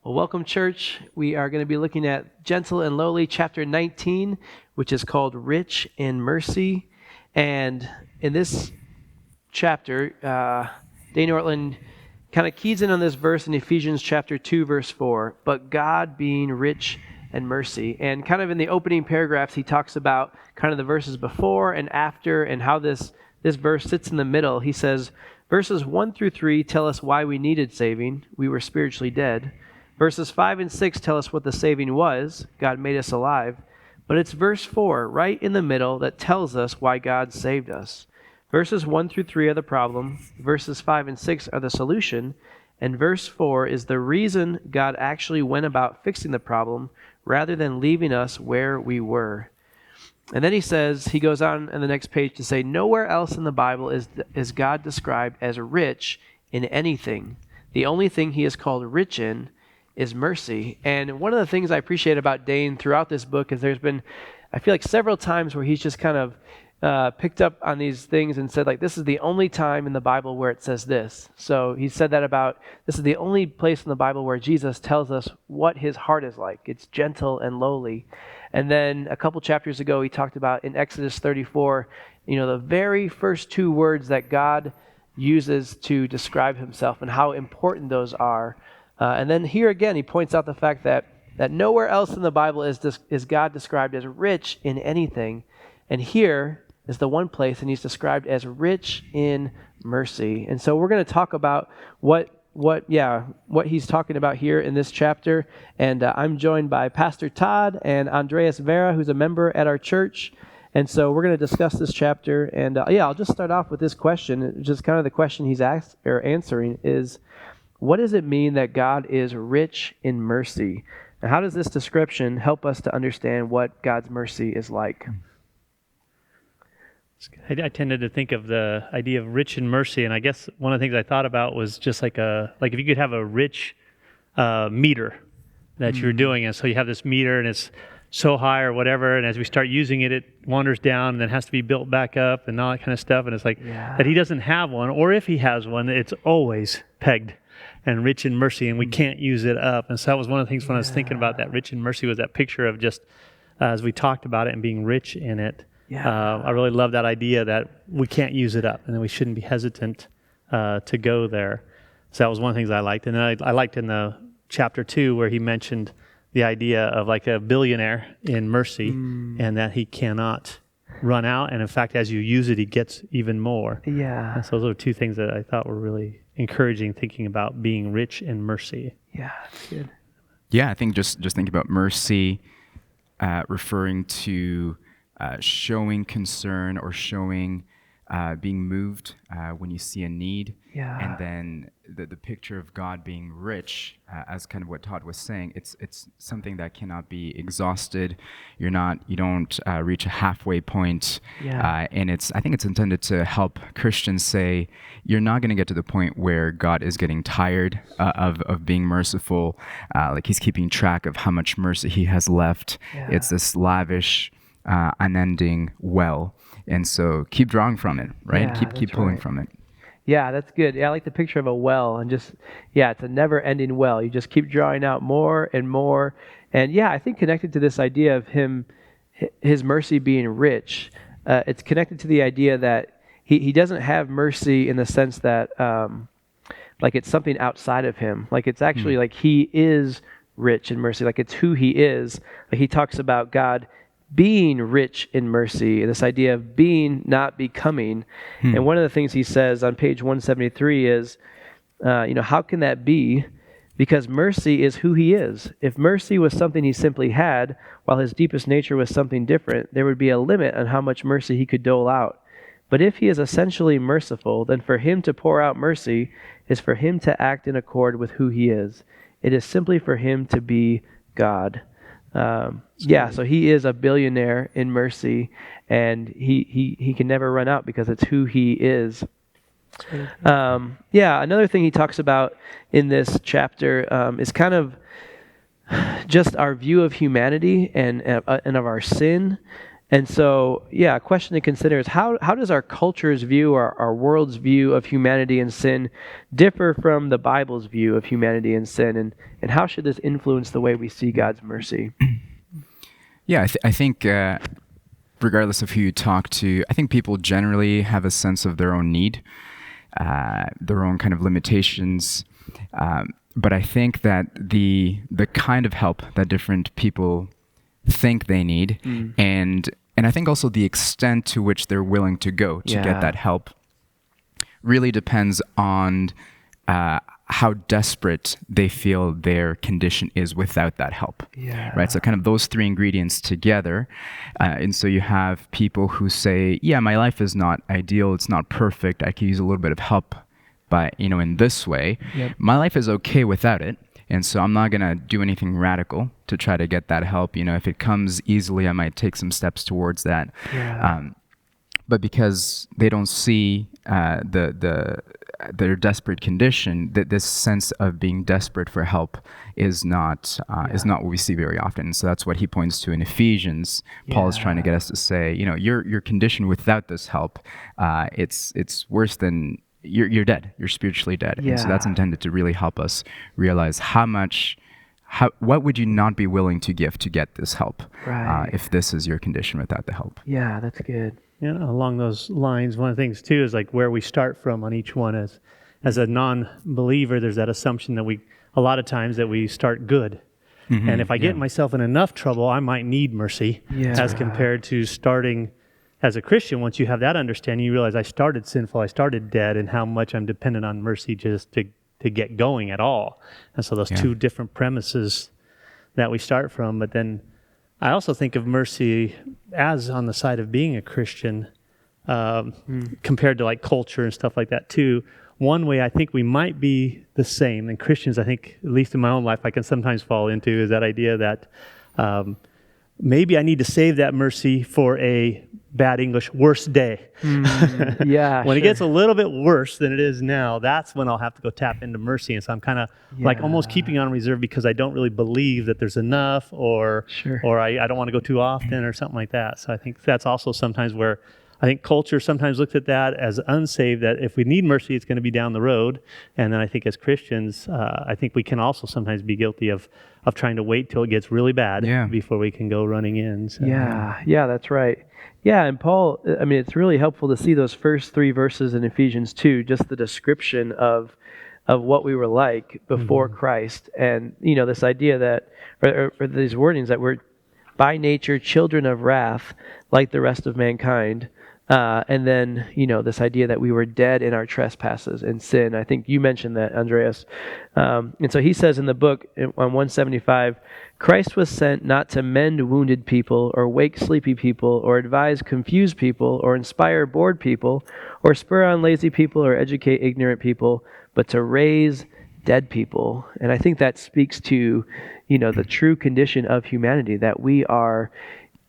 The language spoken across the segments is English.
Well, welcome, church. We are going to be looking at Gentle and Lowly, chapter 19, which is called Rich in Mercy. And in this chapter, Dane Ortland kind of keys in on this verse in Ephesians chapter 2, verse 4, but God being rich in mercy. And kind of in the opening paragraphs, he talks about kind of the verses before and after and how this verse sits in the middle. He says, verses 1 through 3 tell us why we needed saving. We were spiritually dead. Verses 5 and 6 tell us what the saving was. God made us alive. But it's verse 4, right in the middle, that tells us why God saved us. Verses 1 through 3 are the problem. Verses 5 and 6 are the solution. And verse 4 is the reason God actually went about fixing the problem rather than leaving us where we were. And then he goes on in the next page to say, nowhere else in the Bible is God described as rich in anything. The only thing he is called rich in is mercy. And one of the things I appreciate about Dane throughout this book is there's been, I feel like several times where he's just kind of picked up on these things and said, like, this is the only time in the Bible where it says this. So he said that about, this is the only place in the Bible where Jesus tells us what his heart is like. It's gentle and lowly. And then a couple chapters ago, he talked about in Exodus 34, the very first two words that God uses to describe himself and how important those are. And then here again, he points out the fact that nowhere else in the Bible is God described as rich in anything. And here is the one place, and he's described as rich in mercy. And so we're going to talk about what he's talking about here in this chapter. And I'm joined by Pastor Todd and Andreas Vera, who's a member at our church. And so we're going to discuss this chapter. And I'll just start off with this question. Just kind of the question he's answering is, what does it mean that God is rich in mercy? And how does this description help us to understand what God's mercy is like? I tended to think of the idea of rich in mercy, and I guess one of the things I thought about was just like if you could have a rich meter that you're doing, and so you have this meter and it's so high or whatever, and as we start using it, it wanders down and then has to be built back up and all that kind of stuff, and it's like that he doesn't have one, or if he has one, it's always pegged and rich in mercy, and we can't use it up. And so that was one of the things when I was thinking about that rich in mercy was that picture of just as we talked about it and being rich in it. I really love that idea that we can't use it up and that we shouldn't be hesitant to go there. So that was one of the things I liked. And then I liked in the chapter 2 where he mentioned the idea of like a billionaire in mercy and that he cannot run out. And in fact, as you use it, he gets even more. Yeah. And so those are two things that I thought were really encouraging, thinking about being rich in mercy. Yeah, that's good. Yeah, I think just think about mercy referring to showing concern or showing being moved when you see a need. Yeah. And then the picture of God being rich, as kind of what Todd was saying, it's something that cannot be exhausted. You don't reach a halfway point. Yeah. And I think it's intended to help Christians say, you're not going to get to the point where God is getting tired of being merciful, like he's keeping track of how much mercy he has left. Yeah. It's this lavish, unending well. And so keep drawing from it, right? Yeah, keep pulling from it. Yeah, that's good. Yeah, I like the picture of a well and just, it's a never-ending well. You just keep drawing out more and more. And I think connected to this idea of his mercy being rich, it's connected to the idea that he doesn't have mercy in the sense that like it's something outside of him. Like it's actually like he is rich in mercy. Like it's who he is. Like he talks about God being rich in mercy, and this idea of being, not becoming. And one of the things he says on page 173 is, how can that be? Because mercy is who he is. If mercy was something he simply had, while his deepest nature was something different, there would be a limit on how much mercy he could dole out. But if he is essentially merciful, then for him to pour out mercy is for him to act in accord with who he is. It is simply for him to be God. So he is a billionaire in mercy, and he can never run out because it's who he is. Another thing he talks about in this chapter is kind of just our view of humanity and of our sin. And so, yeah, a question to consider is how does our culture's view, our world's view of humanity and sin differ from the Bible's view of humanity and sin? And how should this influence the way we see God's mercy? Yeah, I think regardless of who you talk to, I think people generally have a sense of their own need, their own kind of limitations. But I think that the kind of help that different people think they need, and I think also the extent to which they're willing to go to get that help really depends on how desperate they feel their condition is without that help. Right? So kind of those three ingredients together. And so you have people who say, yeah, my life is not ideal, it's not perfect, I could use a little bit of help by, in this way. My life is okay without it. And so I'm not going to do anything radical to try to get that help. If it comes easily, I might take some steps towards that. But because they don't see their desperate condition, that this sense of being desperate for help is not what we see very often. So that's what he points to in Ephesians. Paul is trying to get us to say, your condition without this help, it's worse than you're dead. You're spiritually dead. And so that's intended to really help us realize what would you not be willing to give to get this help, if this is your condition without the help. Yeah, that's good. Along those lines, one of the things too is like where we start from on each one. As a non-believer, there's that assumption that a lot of times that we start good. And if I get myself in enough trouble, I might need mercy, as compared to starting as a Christian. Once you have that understanding, you realize I started sinful, I started dead, and how much I'm dependent on mercy just to get going at all. And so those two different premises that we start from. But then I also think of mercy as on the side of being a Christian, compared to like culture and stuff like that too. One way I think we might be the same, and Christians, I think, at least in my own life, I can sometimes fall into, is that idea that maybe I need to save that mercy for a bad English worse day. When it gets a little bit worse than it is now, that's when I'll have to go tap into mercy. And so I'm kind of like almost keeping on reserve because I don't really believe that there's enough, or I don't want to go too often or something like that. So I think that's also sometimes where I think culture sometimes looks at that as unsaved, that if we need mercy, it's going to be down the road. And then I think as Christians, I think we can also sometimes be guilty of trying to wait till it gets really bad before we can go running in. So. Yeah, that's right. Yeah, and Paul, I mean, it's really helpful to see those first 3 verses in Ephesians 2, just the description of what we were like before Christ. And, this idea that, or these wordings that we're by nature children of wrath like the rest of mankind. And then, this idea that we were dead in our trespasses and sin. I think you mentioned that, Andreas. And so he says in the book on 175, Christ was sent not to mend wounded people or wake sleepy people or advise confused people or inspire bored people or spur on lazy people or educate ignorant people, but to raise dead people. And I think that speaks to, the true condition of humanity, that we are,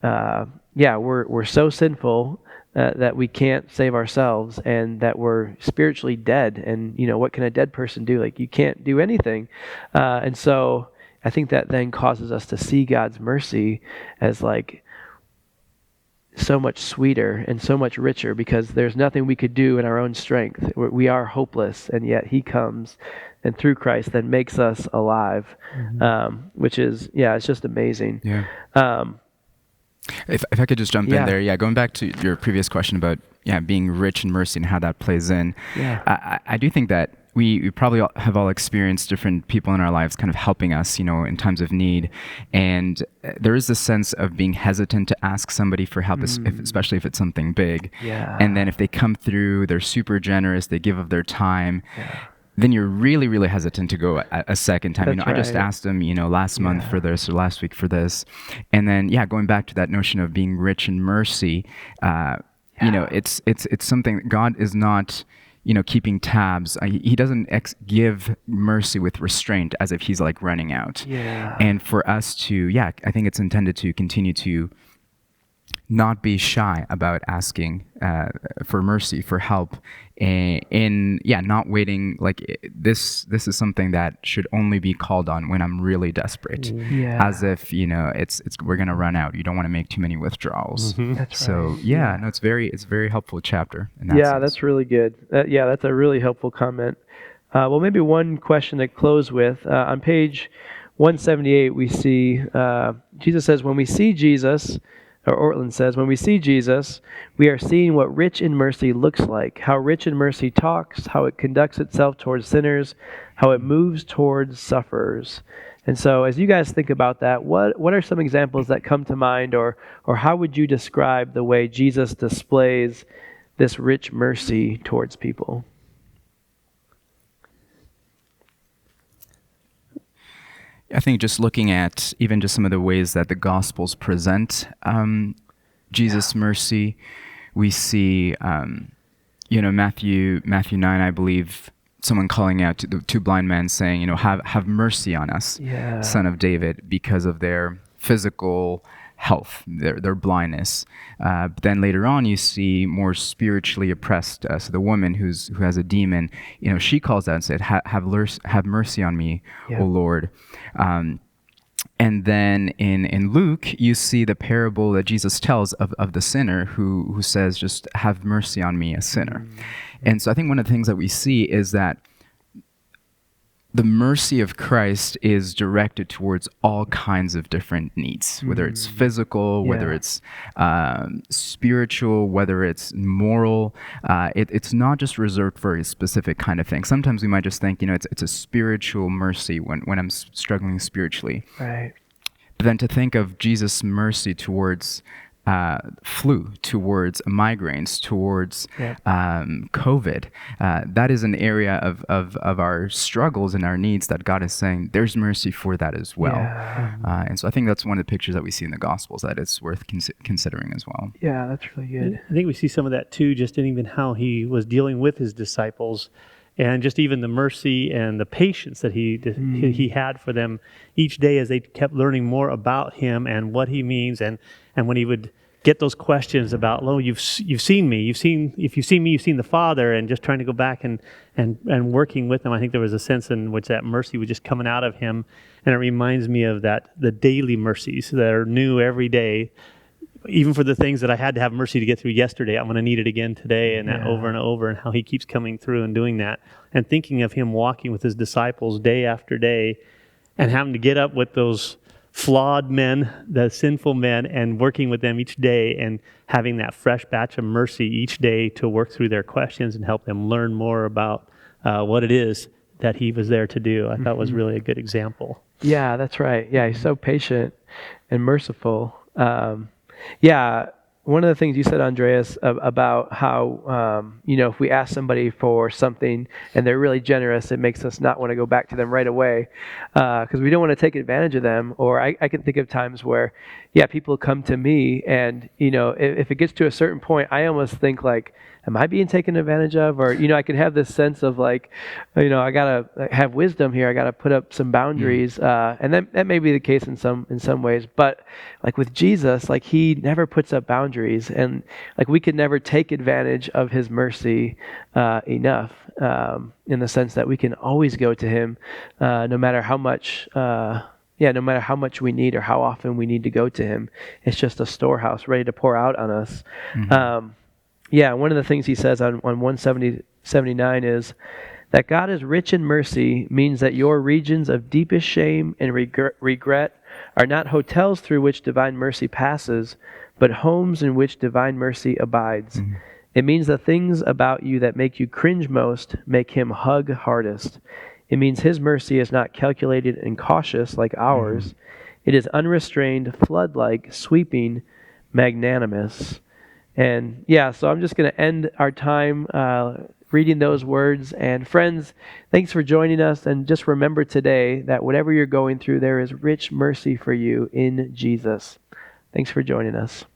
we're so sinful that we can't save ourselves, and that we're spiritually dead. And, what can a dead person do? Like, you can't do anything. And so I think that then causes us to see God's mercy as like so much sweeter and so much richer, because there's nothing we could do in our own strength. We are hopeless, and yet he comes and through Christ then makes us alive, which is, it's just amazing. If I could just jump in there, going back to your previous question about being rich in mercy and how that plays in, I do think that we probably have all experienced different people in our lives kind of helping us, in times of need, and there is this sense of being hesitant to ask somebody for help, especially if it's something big, and then if they come through, they're super generous, they give of their time. Then you're really, really hesitant to go a second time. I just asked them, last month for this or last week for this. And then, going back to that notion of being rich in mercy, it's something that God is not, keeping tabs. He doesn't give mercy with restraint as if he's like running out. And for us to, I think it's intended to continue to not be shy about asking for mercy, for help, in not waiting. Like this is something that should only be called on when I'm really desperate, Yeah. as if it's we're gonna run out. You don't want to make too many withdrawals. That's So right. no, it's very helpful chapter in that Yeah, sense. that's really good. That's a really helpful comment. Well, maybe one question to close with. On page 178, we see Jesus says, when we see Jesus, or Ortland says, when we see Jesus, we are seeing what rich in mercy looks like, how rich in mercy talks, how it conducts itself towards sinners, how it moves towards sufferers. And so as you guys think about that, what are some examples that come to mind, or how would you describe the way Jesus displays this rich mercy towards people? I think just looking at even just some of the ways that the Gospels present Jesus' mercy, we see, Matthew 9, I believe, someone calling out to the two blind men saying, have mercy on us, Yeah. Son of David, because of their physical health, their blindness. But then later on, you see more spiritually oppressed. So the woman who has a demon, she calls out and said, "Have mercy on me, Yeah. O Lord." And then in Luke, you see the parable that Jesus tells of the sinner who says, "Just have mercy on me, a sinner." And so I think one of the things that we see is that the mercy of Christ is directed towards all kinds of different needs, whether it's physical, whether it's spiritual, whether it's moral. It's not just reserved for a specific kind of thing. Sometimes we might just think, it's a spiritual mercy when I'm struggling spiritually. Right. But then to think of Jesus' mercy towards flu, towards migraines, towards COVID, that is an area of our struggles and our needs that God is saying there's mercy for that as well. Yeah. And so I think that's one of the pictures that we see in the Gospels that it's worth considering as well. Yeah, that's really good. I think we see some of that too, just in even how he was dealing with his disciples, and just even the mercy and the patience that he had for them each day as they kept learning more about him and what he means, and when he would get those questions about, "Oh, you've seen me. If you've seen me, you've seen the Father," and just trying to go back and working with them. I think there was a sense in which that mercy was just coming out of him, and it reminds me of the daily mercies that are new every day. Even for the things that I had to have mercy to get through yesterday, I'm going to need it again today, and that over and over, and how he keeps coming through and doing that. And thinking of him walking with his disciples day after day, and having to get up with those flawed men, the sinful men, and working with them each day, and having that fresh batch of mercy each day to work through their questions and help them learn more about what it is that he was there to do. I thought was really a good example. Yeah, that's right. Yeah, he's so patient and merciful. One of the things you said, Andreas, about how, if we ask somebody for something and they're really generous, it makes us not want to go back to them right away because we don't want to take advantage of them. Or I can think of times where, people come to me and, if it gets to a certain point, I almost think like, am I being taken advantage of? Or, I could have this sense of like, I got to have wisdom here. I got to put up some boundaries. And that may be the case in some ways. But like with Jesus, like he never puts up boundaries. And like we could never take advantage of his mercy enough in the sense that we can always go to him no matter how much no matter how much we need or how often we need to go to him. It's just a storehouse ready to pour out on us. One of the things he says on 179 is that God is rich in mercy means that your regions of deepest shame and regret are not hotels through which divine mercy passes, but homes in which divine mercy abides. It means the things about you that make you cringe most make him hug hardest. It means his mercy is not calculated and cautious like ours. It is unrestrained, flood-like, sweeping, magnanimous. And so I'm just going to end our time reading those words. And friends, thanks for joining us. And just remember today that whatever you're going through, there is rich mercy for you in Jesus. Thanks for joining us.